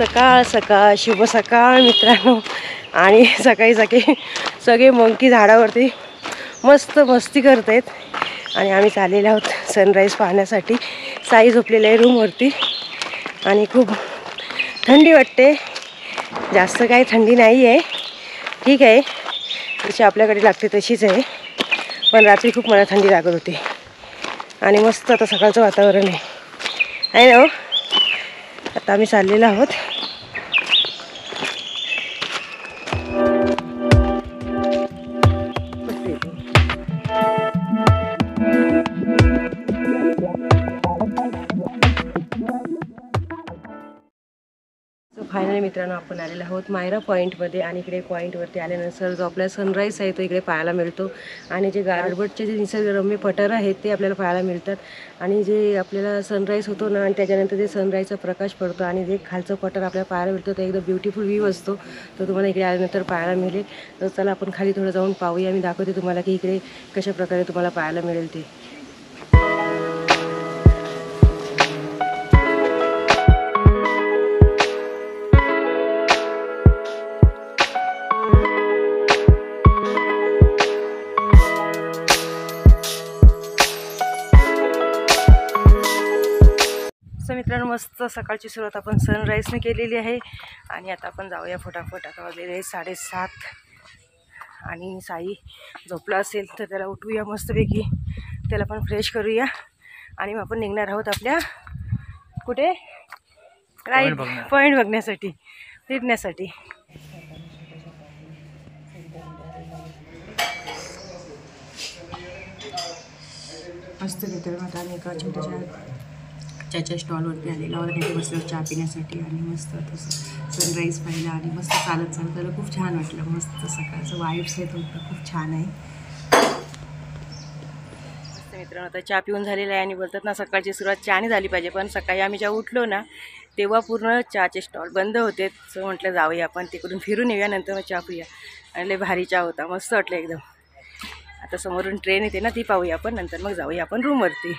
सकाळ सकाळ शुभ सकाळ मित्रांनो. आणि सकाळी सकाळी सगळे मंकी झाडावरती मस्त मस्ती करत आहेत आणि आम्ही चाललेलो आहोत सनराईज पाहण्यासाठी. साई झोपलेलं आहे रूमवरती आणि खूप थंडी वाटते. जास्त काही थंडी नाही आहे, ठीक आहे, जशी आपल्याकडे लागते तशीच आहे, पण रात्री खूप मला थंडी लागत होती. आणि मस्त आता सकाळचं वातावरण आहे ना हो. आता आम्ही चाललेलो आहोत. फायनली मित्रांनो आपण आलेलो आहोत मायरा पॉईंटमध्ये. आणि इकडे पॉईंटवरती आल्यानंतर जो आपला सनराईज आहे तो इकडे पाहायला मिळतो. आणि जे गारबटचे जे निसर्गरम्य पठार आहेत ते आपल्याला पाहायला मिळतात. आणि जे आपल्याला सनराईज होतो ना आणि त्याच्यानंतर जे सनराईजचा प्रकाश पडतो आणि जे खालचं पठार आपल्याला पाहायला मिळतो तो एकदम ब्युटिफुल व्ह्यू असतो. तो तुम्हाला इकडे आल्यानंतर पाहायला मिळेल. तर चला आपण खाली थोडं जाऊन पाहूया. मी दाखवते तुम्हाला की इकडे कशा प्रकारे तुम्हाला पाहायला मिळेल ते. मित्रांनो मस्त सकाळची सुरुवात आपण सनराईजने केलेली आहे. आणि आता आपण जाऊया फटाफट. आता वाजलेले 7:30 आणि साई झोपला असेल तर त्याला उठवूया मस्तपैकी, त्याला पण फ्रेश करूया. आणि मग आपण निघणार आहोत आपल्या कुठे राईड पॉईंट बघण्यासाठी, फिरण्यासाठी. मस्त मित्रांनो आता आम्ही एका छोट्याशा चाच्या स्टॉलवरती आलेला होता. तिथे बसलो चहा पिण्यासाठी आणि मस्त तसं सनराईज पाहिला आणि मस्त चालत त्याला खूप छान वाटलं. मस्त सकाळचं वाईब्स आहेत होतं, खूप छान आहे. मस्त मित्रांनो आता चहा पिऊन झालेला आहे आणि बोलतात ना सकाळची सुरुवात चहाने झाली पाहिजे. पण सकाळी आम्ही जेव्हा उठलो ना तेव्हा पूर्ण चहाचे स्टॉल बंद होते. सो म्हटलं जाऊया आपण तिकडून फिरून येऊया, नंतर मग चहा पिऊया. आणि लय भारी चहा होता, मस्त वाटलं एकदम. आता समोरून ट्रेन येते ना ती पाहूया आपण, नंतर मग जाऊया आपण रूमवरती.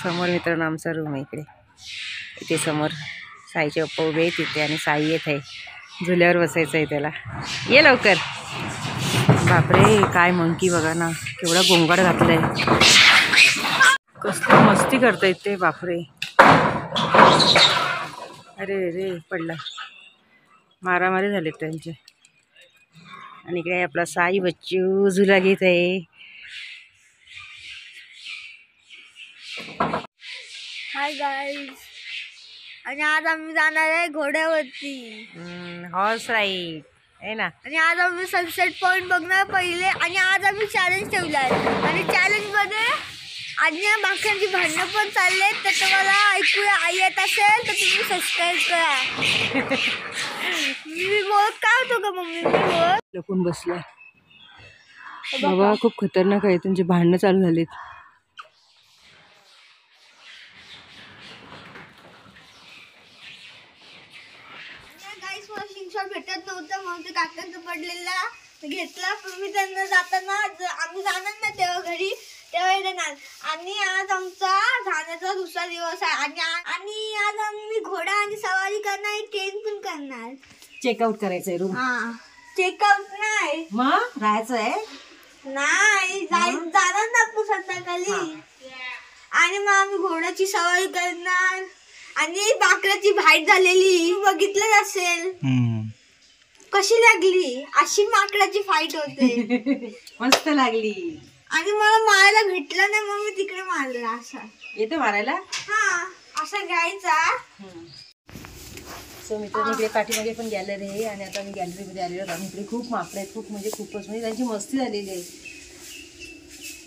समोर मित्रांनो आमचा रूम आहे इकडे. इथे समोर साईचे पप्पा उभे आहे तिथे आणि साई येत आहे. झुल्यावर बसायचं आहे त्याला. ये लवकर. बापरे काय मंकी बघा ना, केवढा गोंगाट घातलाय. कसली मस्ती करतायत ते, बापरे. अरे रे पडला, मारामारी झाले त्यांचे. आणि इकडे आपला साई बच्चू झुला घेत आहे. Hi guys. आणि आज आम्ही जाणार आहे घोड्यावरती, हॉर्स राईड आहे ना. आणि आज आम्ही सनसेट पॉइंट बघणार पहिले. आणि आज आम्ही चॅलेंज ठेवला आहे आणि चॅलेंजमध्ये आजी मागच्यांची भांडणं पण चालले. तर तुम्हाला ऐकूया येत असेल तर तुम्ही सबस्क्राईब करा. मी बोलत काय होतो का मम्मी, मी बोलत लपून बसला बाबा. खूप खतरनाक आहे, त्यांचे भांडणं चालू झालेत. भेटत नव्हतं म्हणून ते काकांचं पडलेला घेतला. पण मी त्यांना जाताना आम्ही जाणार ना तेव्हा घरी तेव्हा येणार. आणि आज आमचा जाण्याचा दुसरा दिवस आहे. आणि आज आम्ही घोडा आणि सवारी करणार, ट्रेन पण करणार. चेकआउट करायचंय रूम. चेकआउट नाही, मग राहायचं आहे नाही, जाणार ना आपण संध्याकाळी. आणि मग आम्ही घोड्याची सवारी करणार. आणि बाकऱ्याची फाईट झालेली बघितलं असेल, कशी लागली. अशी माकडाची फाईट होते. मस्त लागली. आणि मला मारायला भेटलं नाही मग मी तिकडे मारला. असं येते मारायला. हा असं घ्यायचा. सो मित्रांनो इकडे पाठीमागे पण गॅलरी आहे. आणि आता मी गॅलरीमध्ये आलेलो आहोत. इकडे खूप माकडे आहेत, खूप म्हणजे खूपच, म्हणजे त्यांची मस्ती झालेली आहे.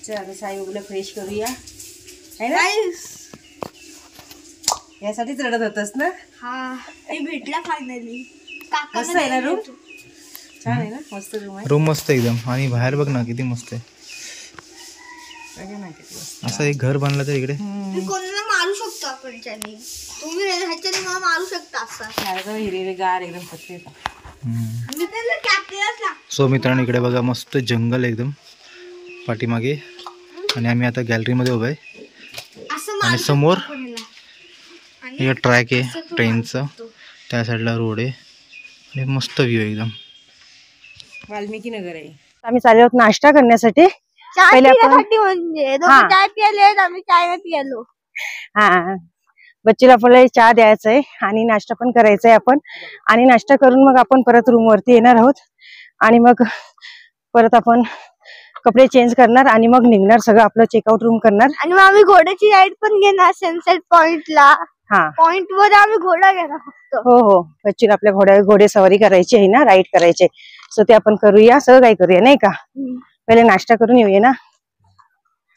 चला साई बाबूला फ्रेश करूया आहे ना. यासाठीच रडत होतस ना. हा भेटला फायनली. मस्त आहे ना रूम, छान आहे ना, मस्त रूम आहे. रूम मस्त एकदम. आणि बाहेर बघ ना किती मस्त आहे. असं एक घर बांधलं तर इकडे कोणाला मारू शकतो आपण त्याने. तुम्ही ह्याच्याने मला मारू शकता असं. हिरवेगार एकदम पत्ते. सो मित्रांनो इकडे बघा मस्त जंगल एकदम पाठीमागे आणि आम्ही आता गॅलरीमध्ये उभे आहे आणि समोर एक ट्रॅक आहे ट्रेनचा, त्या साईडला रोड आहे आणि मस्त व्ह्यू एकदम. वाल्मिकी नगर आहे. आम्ही चाललो आहोत नाश्ता करण्यासाठी. पहिले म्हणजे चाय प्यायले, आम्ही चाय नाही प्यायलो. हा, बच्चीला पहिले चहा द्यायचा आहे आणि नाश्ता पण करायचा आहे आपण. आणि नाश्ता करून मग आपण परत रूम वरती येणार आहोत आणि मग परत आपण कपडे चेंज करणार आणि मग निघणार, सगळं आपलं चेकआउट रूम करणार. आणि मग आम्ही घोड्याची राईड पण घेणार सनसेट पॉइंटला. हा, पॉइंट वर आम्ही घोडा घेणार फक्त. हो हो, बच्चीला आपल्या घोडे सवारी करायची आहे ना, राईड करायचे. सो ते आपण करूया, सगळं काही करूया नाही का. पहिले नाश्ता करून येऊया ना.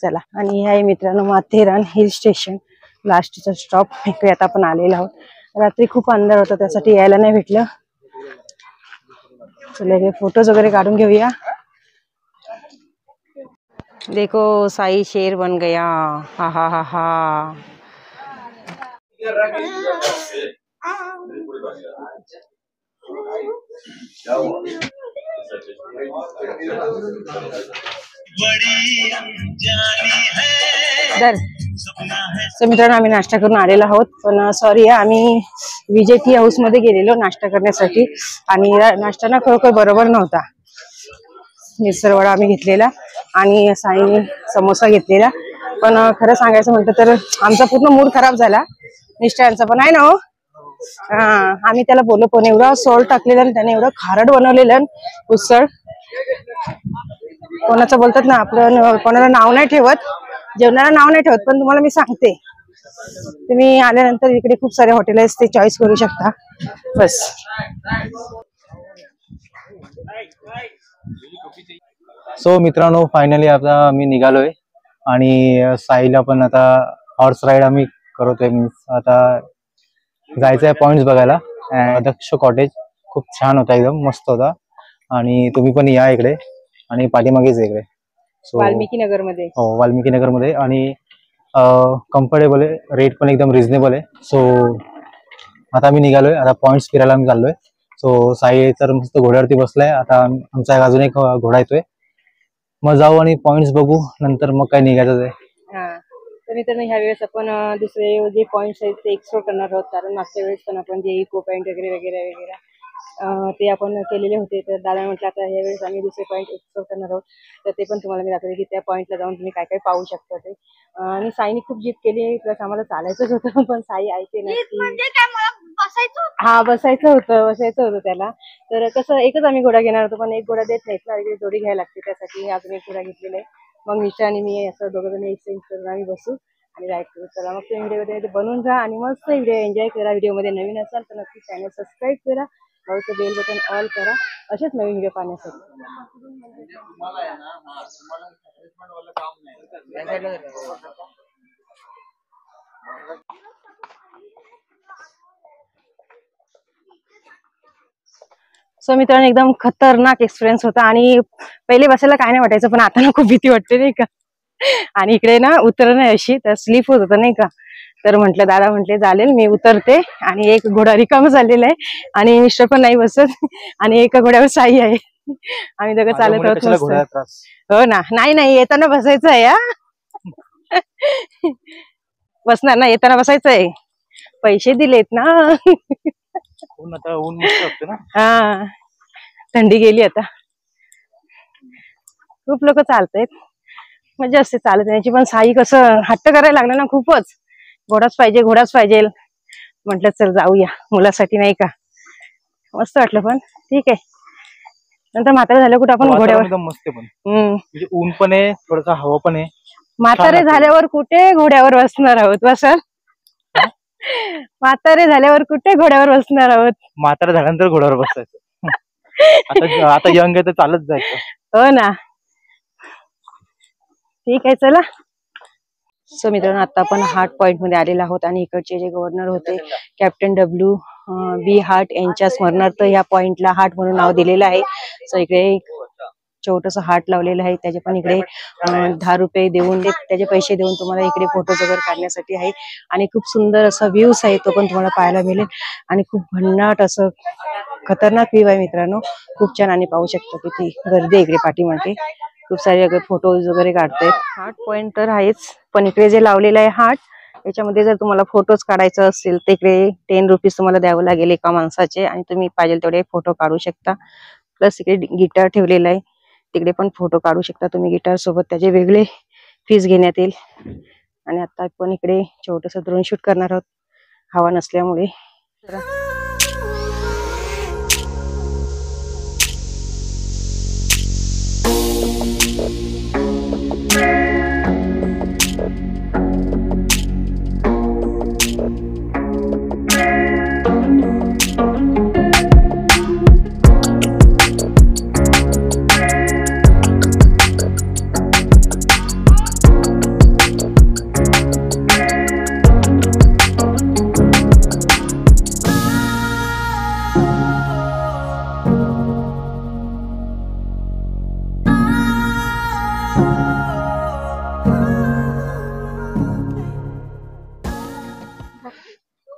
चला. आणि हे आहे मित्रांनो माथेरान हिल स्टेशन, लास्टचा स्टॉप. इकडे आता आपण आलेलो आहोत. रात्री खूप अंधार होता त्यासाठी यायला नाही भेटलं. चला हे फोटोज वगैरे काढून घेऊया. देखो साई शेर बन गया. हा हा हा हा. तर मित्रांनो आम्ही नाश्ता करून आलेलो आहोत, पण सॉरी आम्ही विजय टी हाऊस मध्ये गेलेलो नाश्ता करण्यासाठी आणि नाश्ता ना खरोखर बरोबर नव्हता. मिसळवडा आम्ही घेतलेला आणि साईने समोसा घेतलेला, पण खरं सांगायचं म्हटलं तर आमचा पूर्ण मूड खराब झाला. मिस्टरांचा पण आहे ना हो. आम्ही त्याला बोललो पण एवढा सॉल्ट टाकलेला आणि त्याने एवढं खारट बनवलेलं उसळ. कोणाचं बोलतात ना, आपलं कोणाला नाव नाही ठेवत, जेवणाला नाव नाही ठेवत, पण तुम्हाला मी सांगते तुम्ही आल्यानंतर इकडे खूप सारे हॉटेल आहेत, ते चॉईस करू शकता बस. सो मित्रांनो फायनली आता आम्ही निघालोय आणि साईला पण आता हॉर्स राईड आम्ही करतोय. आता जायचं आहे पॉइंट्स बघायला. दक्ष कॉटेज खूप छान होता, एकदम मस्त होता आणि तुम्ही पण या इकडे आणि पाठीमागेच इकडे. सो वाल्मिकी नगर मध्ये. हो, वाल्मिकी नगर मध्ये आणि कम्फर्टेबल आहे, रेट पण एकदम रिझनेबल आहे. सो आता आम्ही निघालोय, आता पॉइंट्स फिरायला आम्ही चाललोय. सो साई तर मस्त घोड्यावरती बसलाय, आता आमचा अजून एक घोडा येतोय, मग जाऊ आणि पॉइंट्स बघू, नंतर मग काय निघायचं आहे. तर मित्रांनो ह्या वेळेस आपण दुसरे जे पॉइंट्स आहेत ते एक्सप्लोर करणार आहोत, कारण मागच्या वेळेस पण आपण जे इको पॉइंट वगैरे वगैरे वगैरे ते आपण केलेले होते. तर दादा म्हटलं आता ह्या वेळेस आम्ही दुसरे पॉईंट एक्सप्लोर करणार आहोत, तर ते पण तुम्हाला मी दाखवते की त्या पॉईंटला जाऊन तुम्ही काय काय पाहू शकता ते. आणि साईने खूप जिद केली, प्लस आम्हाला चालायचंच होतं पण साई ऐकते नाही. बसायचं होतं त्याला. तर कसं एकच आम्ही घोडा घेणार होतो, पण एक घोडा देत नाहीत ना, इकडे जोडी घ्यायला लागते, त्यासाठी अजून एक घोडा घेतलेला आहे. मग मिस्टर आणि मी असं दोघं जण एक्सचेंज करून आम्ही बसू आणि राईड करू. चला मग ते व्हिडिओ बनवून जा आणि मस्त व्हिडिओ एन्जॉय करा. व्हिडिओमध्ये नवीन असाल तर नक्की चॅनल सबस्क्राईब करा, बाजूचं बेल बटन ऑल करा असेच नवीन व्हिडिओ पाहण्यासाठी. सो मित्रांनो एकदम खतरनाक एक्सपिरियन्स होता आणि पहिले बसायला काय नाही वाटायचं, पण आता ना खूप भीती वाटते नाही का. आणि इकडे ना उतरणं आहे अशी, तर स्लिप होत होतं नाही का. तर म्हटलं दादा म्हटले चालेल मी उतरते, आणि एक घोडा रिकामा झालेला आहे आणि मिस्टर पण नाही बसत आणि एका घोड्यावर साई आहे. आम्ही दोघं चालत आहोत. हो ना, नाही येताना बसायचं आहे. बसणार ना, येताना बसायचं आहे, पैसे दिलेत ना. हा, थंडी गेली आता, खूप लोक चालतायत, मजा असते चालत येण्याची. पण साई कसं हट्ट करायला लागलं ना खूपच, घोडाच पाहिजे. म्हटलं चल जाऊया मुलासाठी नाही का. मस्त वाटलं, पण ठीक आहे. नंतर म्हातारे झालं कुठे आपण घोड्यावर मस्त पण म्हणजे ऊन पण आहे, थोडंसं हवा पण आहे. म्हातारे झाल्यावर कुठे घोड्यावर बसणार आहोत, बसल. म्हातारे झाल्यावर कुठे घोड्यावर बसणार आहोत. म्हातारे झाल्यानंतर घोड्यावर बसायचं. आता यंग आहे तर चालत जायचं. हो ना, ठीक आहे चला. सो मित्रांनो आता आपण हार्ट पॉइंट मध्ये आलेलो आहोत आणि इकडचे जे गव्हर्नर होते कॅप्टन WB हार्ट यांच्या स्मरणार्थ या पॉइंटला हार्ट म्हणून नाव दिलेलं आहे. सो इकडे छोटंसं हार्ट लावलेलं आहे. त्याचे पण इकडे 10 रुपये देऊन त्याचे पैसे देऊन तुम्हाला इकडे फोटोज वगैरे काढण्यासाठी आहे. आणि खूप सुंदर असा व्ह्यूज आहे तो पण तुम्हाला पाहायला मिळेल. आणि खूप भन्नाट असं खतरनाक व्ह्यू आहे मित्रांनो, खूप छान. आणि पाहू शकता किती गर्दी आहे इकडे पाठीमागे, खूप सारे फोटोज वगैरे काढतायत. हार्ट पॉइंट तर आहेच, पण इकडे जे लावलेलं आहे हार्ट, त्याच्यामध्ये जर तुम्हाला फोटोज काढायचं असेल तर इकडे 10 रुपीज तुम्हाला द्यावं लागेल एका माणसाचे, आणि तुम्ही पाहिजे तेवढे फोटो काढू शकता. प्लस इकडे गिटार ठेवलेला आहे, तिकडे पण फोटो काढू शकता तुम्ही गिटार सोबत, त्याचे वेगळे फीस घेण्यात येईल. आणि आता आपण इकडे छोटंसं ड्रोन शूट करणार आहोत हवा नसल्यामुळे.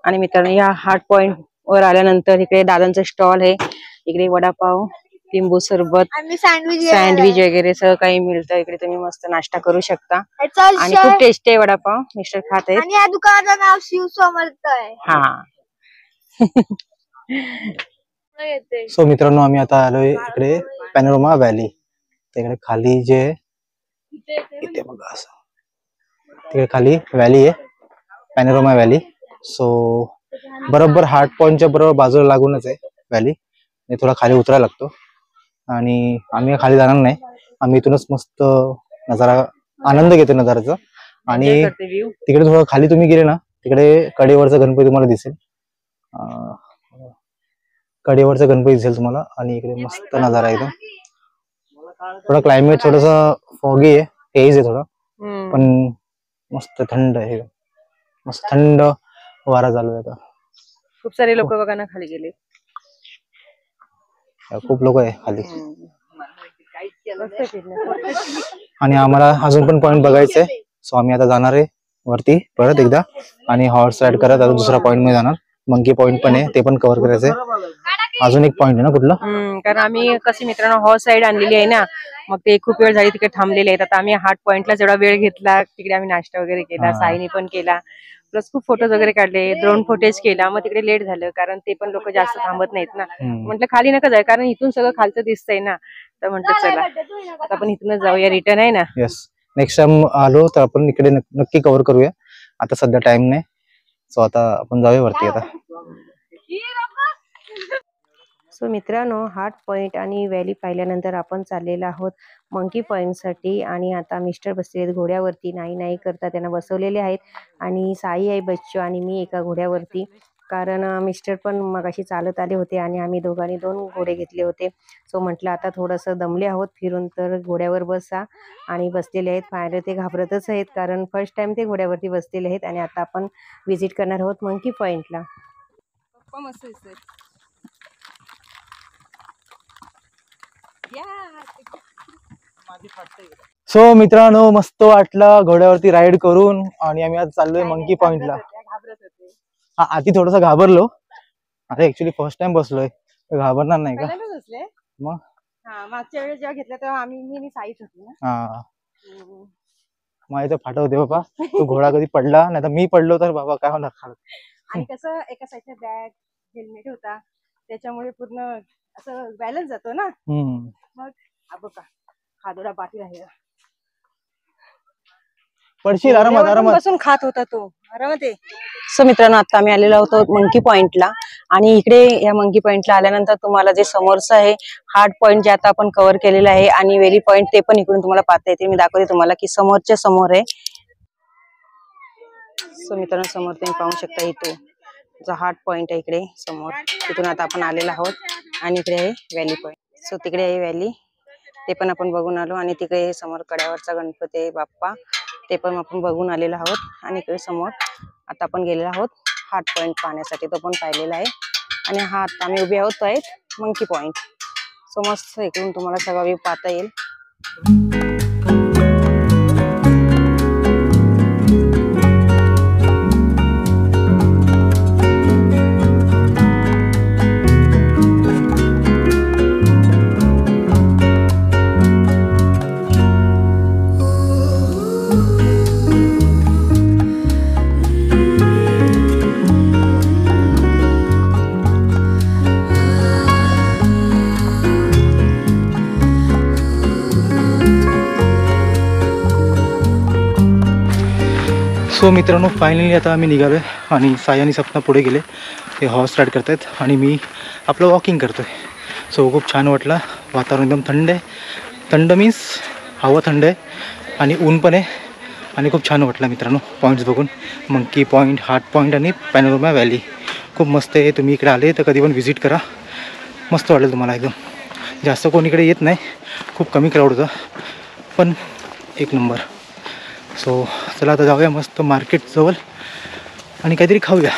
आणि मित्रांनो या हार्ट पॉइंट वर आल्यानंतर इकडे दादांचं स्टॉल आहे. इकडे वडापाव, लिंबू सरबत, सँडविच वगैरे सगळं काही मिळतं. इकडे तुम्ही मस्त नाश्ता करू शकता आणि खूप टेस्टी आहे वडापाव. मिस्टर खात आहेत. आणि या दुकानाचं नाव शिव समर्थ आहे. हा. सो मित्रांनो आम्ही आता आलोय इकडे पॅनोरमा व्हॅली. तिकडे खाली जे इथे बघा असं तिकडे खाली व्हॅली आहे, पॅनोरमा व्हॅली. सो बरोबर हार्ट पॉइंटच्या बरोबर बाजूला लागूनच आहे व्हॅली. थोडा खाली उतरायला लागतो आणि आम्ही खाली जाणार नाही, आम्ही इथूनच मस्त नजारा आनंद घेतो नजाराचा. आणि तिकडे थोडं खाली तुम्ही गेले ना, तिकडे कडेवरचा गणपती तुम्हाला दिसेल, कडेवरचा गणपती दिसेल तुम्हाला. आणि इकडे मस्त नजारा आहे एकदम. थोडं क्लायमेट थोडस फॉगी आहे, हेज आहे थोडं, पण मस्त थंड आहे, मस्त थंड वारा चालू आहे. खूप सारे लोक बघा ना खाली गेले, खूप लोक आहे खाली. आणि आम्हाला अजून पण पॉइंट बघायचंय. सो आम्ही आता जाणार आहे वरती परत एकदा आणि हॉर्स राईड करत आता दुसरा पॉइंट मध्ये जाणार. मंकी पॉइंट पण आहे, ते पण कव्हर करायचंय. अजून एक पॉइंट आहे ना कुठला, कारण आम्ही कशी मित्रांनो हॉर्स राईड आणलेली आहे ना, मग ते खूप वेळ झाली तिकडे थांबलेले आहेत. आता आम्ही हार्ट पॉइंटला जेवढा वेळ घेतला तिकडे आम्ही नाश्ता वगैरे केला, साईने पण केला, प्लस खूप फोटोज वगैरे काढले, ड्रोन फुटेज केला. मग तिकडे लेट झालं कारण ते पण लोक जास्त थांबत नाहीत ना. म्हटलं खाली नका जाय, कारण इथून सगळं खालचं दिसतंय ना, तर म्हटलं चला आता आपण इथूनच जाऊया, रिटर्न आहे ना. येस, नेक्स्ट टाइम आलो तर आपण इकडे नक्की कव्हर करूया. आता सध्या टाइम नाही, सो आता आपण जाऊया वरती आता. सो मित्रांनो हार्ट पॉइंट आणि व्हॅली पाहिल्यानंतर आपण चाललेलो आहोत मंकी पॉइंट साठी. आणि आता मिस्टर बसलेले घोड्यावरती, नाही नाही करता त्यांना बसवलेले आहेत. आणि साई आहे, बच्चू आणि मी एका घोड्यावरती, कारण मिस्टर पण मगाशी चालत आले होते आणि आम्ही दोघांनी 2 घोडे घेतले होते. सो म्हटलं आता थोडंसं दमले आहोत फिरून, तर घोड्यावर बसा. आणि बसलेले आहेत. पाहिलं ते घाबरतच आहेत कारण फर्स्ट टाइम ते घोड्यावरती बसलेले आहेत. आणि आता आपण व्हिजिट करणार आहोत मंकी पॉइंटला. सो मित्रांनो मस्त वाटलं घोड्यावरती राईड करून. आणि आम्ही आज चाललोय मंकी पॉइंटला. हा आधी थोडस घाबरलो, आता ऍक्च्युली फर्स्ट टाइम बसलोय, घाबरणार नाही का मग. मागच्या वेळेस जेव्हा घेतला तेव्हा मी साईच होती ना. हा माझे तर फाटवते बाबा, तो घोडा कधी पडला नाही तर मी पडलो तर बाबा काय होणार. आणि कसं एका साईडला बॅग हेल्मेट होता, त्याच्यामुळे पूर्ण असं बॅलन्स जातो ना. मग बघा खादोडा पाठी आहे, पडशील आरामात बसून खात होता तो आरामात. सो मित्रांनो आता आम्ही आलेलो होतो मंकी पॉइंटला. आणि इकडे या मंकी पॉइंटला आल्यानंतर तुम्हाला जे समोरचं आहे हार्ट पॉइंट जे आता आपण कव्हर केलेलं आहे आणि व्हॅली पॉइंट ते पण इकडून तुम्हाला पाहता येते. मी दाखवते तुम्हाला की समोरच्या समोर आहे. सो मित्रांनो समोर तुम्ही पाहू शकता, इथे जो हार्ट पॉइंट आहे इकडे समोर, तिथून आता आपण आलेलो आहोत. आणि इकडे आहे व्हॅली पॉइंट. सो तिकडे आहे व्हॅली, ते पण आपण बघून आलो. आणि तिकडे समोर कड्यावरचा गणपती बाप्पा, ते पण आपण बघून आलेलो आहोत. आणि इकडे समोर आता आपण गेलेलो आहोत हार्ट पॉइंट पाहण्यासाठी, तो पण पाहिलेला आहे. आणि हा आता आम्ही उभे आहोत मंकी पॉइंट. सो मस्त इकडून तुम्हाला सगळा व्ह्यू पाहता येईल. सो मित्रांनो फायनली आता आम्ही निघालो आहे आणि साई आणि सपना पुढे गेले. ते हॉर्स राईड करत आहेत आणि मी आपलं वॉकिंग करतो आहे. सो खूप छान वाटलं. वातावरण एकदम थंड आहे. थंड मीन्स हवा थंड आहे आणि ऊन पण आहे आणि खूप छान वाटलं मित्रांनो पॉईंट्स बघून. मंकी पॉईंट, हार्ट पॉईंट आणि पॅनोरमा व्हॅली खूप मस्त आहे. तुम्ही इकडे आले तर कधी पण व्हिजिट करा. मस्त वाटेल तुम्हाला एकदम. जास्त कोण इकडे येत नाही, खूप कमी क्राऊड होता पण एक नंबर. सो चला आता जाऊया मस्त मार्केटजवळ आणि काहीतरी खाऊया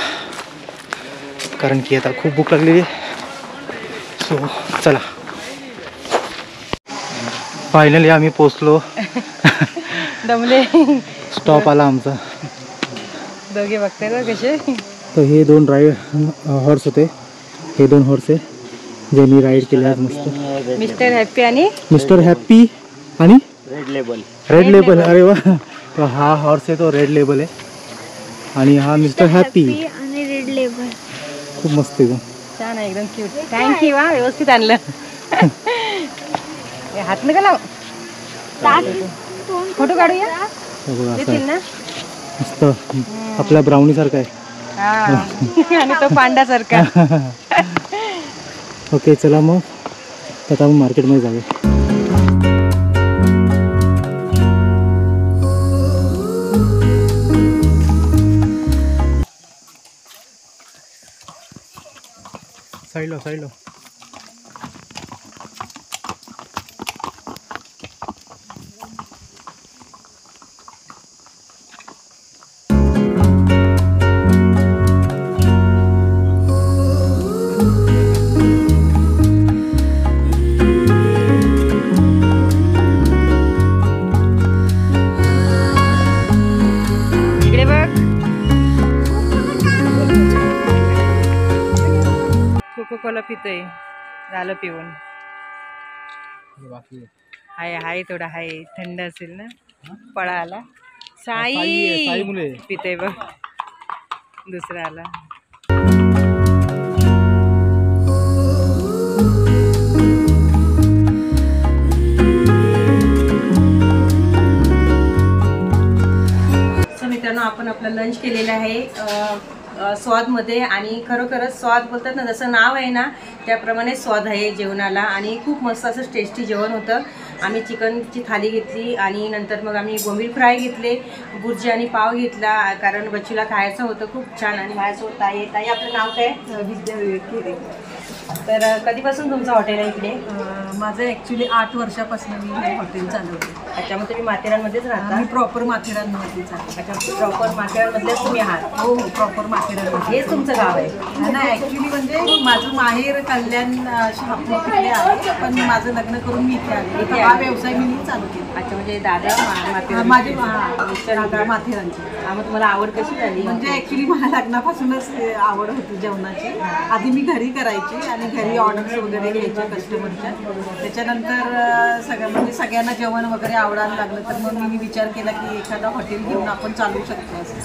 कारण की आता खूप भूक लागलेली आहे. सो चला फायनली आम्ही पोचलो. दमले. स्टॉप आला आमचा. दोघे बघताय ना कसे. तर हे 2 हॉर्स होते. हे 2 हॉर्स आहे जे मी राईड केले आज मस्त. मिस्टर हॅप्पी आणि मिस्टर हॅप्पी आणि रेड लेबल. अरे वा. तो हा हॉर्स आहे तो रेड लेबल आहे आणि हा मिस्टर हॅप्पी आणि रेड लेबल. खूप मस्त आहे. छान आहे एकदम क्यूट. थँक्यू. हा व्यवस्थित आणलं. हात नका लाव. फोटो काढूया. देतील ना. मस्त आपला ब्राउनी सारखा आहे. हा आणि तो पांड्यासारखा. ओके चला मग आता आपण मार्केटमध्ये जाऊया. साईडला इकडे बघ. कोकोकोला पितोय. झालं पिऊन. हाय थोडा हाय. थंड असेल ना. पळा आला. साई पितोय बघ. दुसरा आला. मित्रांनो आपण आपलं लंच केलेलं आहे स्वादमध्ये आणि खरोखरच स्वाद बोलतात ना, जसं नाव आहे ना त्याप्रमाणे स्वाद आहे जेवणाला आणि खूप मस्त असं टेस्टी जेवण होतं. आम्ही चिकनची थाली घेतली आणि नंतर मग आम्ही बोंबील फ्राय घेतले, भुर्जी आणि पाव घेतला कारण बच्चूला खायचं होतं. खूप छान. आणि माझ्यासोबत ताई. ताई आपलं नाव काय? विद्या विवेक. तर कधीपासून तुमचं हॉटेल आहे इकडे? माझं ॲक्च्युली 8 वर्षापासून मी हे हॉटेल चालवते. अच्छा, मग तुम्ही माथेरानमध्येच राहता? मी प्रॉपर माथेरानमध्ये चालते. अच्छा, प्रॉपर माथेरानमध्येच तुम्ही आहात? हो हो, प्रॉपर माथेरानमध्ये. हेच तुमचं गाव आहे? नाही, ॲक्च्युली म्हणजे माझं माहेर कल्याण शहापूर तिकडे आहे पण माझं लग्न करून मी इथे आले. इथे हा व्यवसाय मी चालू केला. अच्छा, म्हणजे दादा माथेरान. माझे दादा माथेरानचे. मग तुम्हाला आवड कशी झाली? म्हणजे ॲक्च्युली मला लग्नापासूनच आवड होती जेवणाची. आधी मी घरी करायची आणि घरी ऑर्डर्स वगैरे घ्यायच्या कस्टमरच्या. त्याच्यानंतर म्हणजे सगळ्यांना जेवण वगैरे आवडायला लागलं तर मग मी विचार केला की एखादा हॉटेल घेऊन आपण चालू शकतो असं.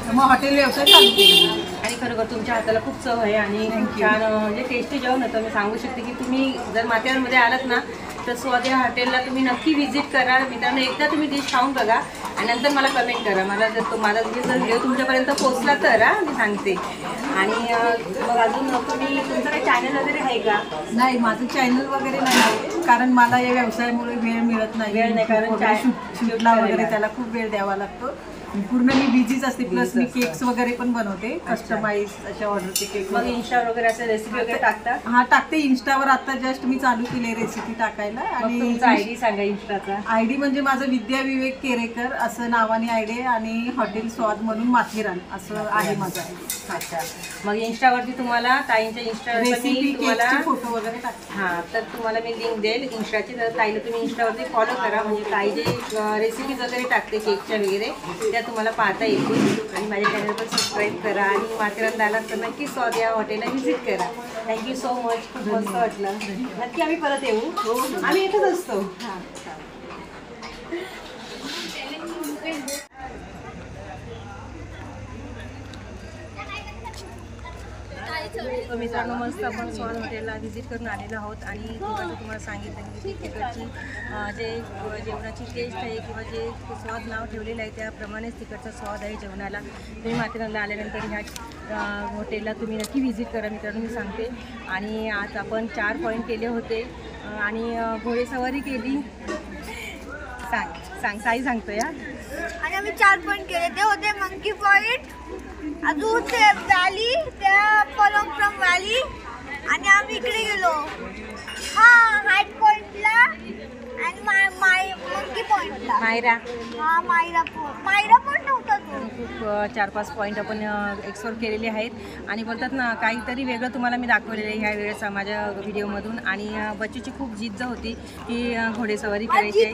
तर मग हॉटेल व्यवसाय चालू केला. आणि खरोखर तुमच्या हाताला खूप चव आहे आणि छान म्हणजे टेस्टी जेवण होतं. मी सांगू शकते की तुम्ही जर माथेरानमध्ये आलात ना तर स्वादिया हॉटेलला तुम्ही नक्की व्हिजिट करा. मित्रांनो, एकदा तुम्ही डिश खाऊन बघा आणि नंतर मला कमेंट करा. मला जर माझा व्हिडिओ तुमच्यापर्यंत पोहोचला तर मी सांगते. आणि मग अजून तुम्ही तुमचं काही चॅनल वगैरे आहे का? नाही, माझं चॅनल वगैरे नाही कारण मला या व्यवसायामुळे वेळ मिळत नाही. वेळ नाही कारण शूटला वगैरे त्याला खूप वेळ द्यावा लागतो. पूर्ण मी बिझीच असते. प्लस मी केक्स वगैरे पण बनवते, कस्टमाइज अशा ऑर्डरचे केक. मग इंस्टा वगैरे असे रेसिपी वगैरे टाकता? हा टाकते इंस्टावर. आता जस्ट मी चालू केले रेसिपी टाकायला. आणि तुमचा आयडी सांगा इंस्टाचा. आयडी म्हणजे माझं विद्या विवेक केरेकर असं नावाने आयडी आहे आणि हॉटेल स्वाद म्हणून माथेरान असं आहे माझं आयडी. अच्छा, मग इंस्टावरती तुम्हाला ताईंच्या रेसिपी तुम्हाला केकचे फोटो वगैरे टाकते. हां, तर तुम्हाला मी लिंक देईल इंस्टाची. तर ताईला तुम्ही इंस्टावरती फॉलो करा, म्हणजे ताई जे रेसिपीज वगैरे टाकते केकच्या वगैरे त्या तुम्हाला पाहता येतील. आणि माझ्या चॅनल पण सबस्क्राईब करा आणि माथेरानला आलात तर नक्की स्वाद या हॉटेलला व्हिजिट करा. थँक्यू सो मच, खूप मस्त वाटलं. नक्की आम्ही परत येऊ, आम्ही इथंच असतो. मित्रांनो, मस्त आपण स्वाद हॉटेलला व्हिजिट करून आलेलो आहोत. आणि तुम्हाला सांगितलं की तिकडची जे जेवणाची टेस्ट आहे किंवा जे स्वाद नाव ठेवलेलं आहे त्याप्रमाणेच तिकडचा स्वाद आहे जेवणाला. तुम्ही माथेरानला आल्यानंतर ह्या हॉटेलला तुम्ही नक्की व्हिजिट करा मित्रांनो, मी सांगते. आणि आज आपण 4 पॉईंट केले होते आणि घोडेसवारी केली. सांग साई सांगतो या. आणि आम्ही 4 पॉईंट केले. ते होते मंकी पॉईंट, अजून ते व्हॅली, त्या पलंगफ्रॉम व्हॅली. आणि आम्ही इकडे गेलो हाईट पॉईंटला आणि मंकी पॉईंटला. मायरा. मायरा पॉईंट नव्हता तो. खूप 4-5 पॉईंट आपण एक्सप्लोर केलेले आहेत. आणि बोलतात ना, काहीतरी वेगळं तुम्हाला मी दाखवलेलं आहे ह्या वेळेस माझ्या व्हिडिओमधून. आणि बच्चूची खूप जिद्द होती की घोडेसवारी करायची आहे.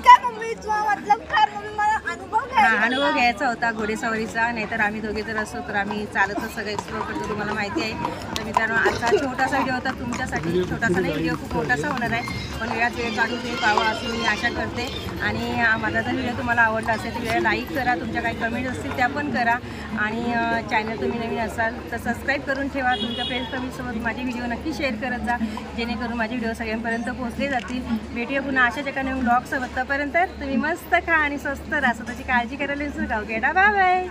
अनुभव घ्यायचा होता घोडेसवारीचा. नाहीतर आम्ही दोघे जर असो तर आम्ही चालतच सगळं एक्सप्लोर करतो, तुम्हाला माहिती आहे. तर मित्रांनो, आजचा छोटासा व्हिडिओ होता तुमच्यासाठी. छोटासा नाही, व्हिडिओ खूप मोठासा होणार आहे, पण वेळात वेळ काढून तुम्ही पाहावा अशी मी आशा करते. आणि माझा जर व्हिडिओ तुम्हाला आवडला असेल तर वेळा लाईक करा, तुमच्या काही कमेंट्स असतील त्या पण करा. आणि चॅनल तुम्ही नवीन असाल तर सबस्क्राईब करून ठेवा. तुमच्या फ्रेंड्स फॅमिलीसोबत माझे व्हिडिओ नक्की शेअर करत जा, जेणेकरून माझे व्हिडिओ सगळ्यांपर्यंत पोहोचले जातील. भेटूया पुन्हा अशा ठिकाणी ब्लॉगसोबत. तोपर्यंत तुम्ही मस्त खा आणि स्वस्त राहा. स्वतःची काळजी करायला विसरू नका. Okay, bye bye.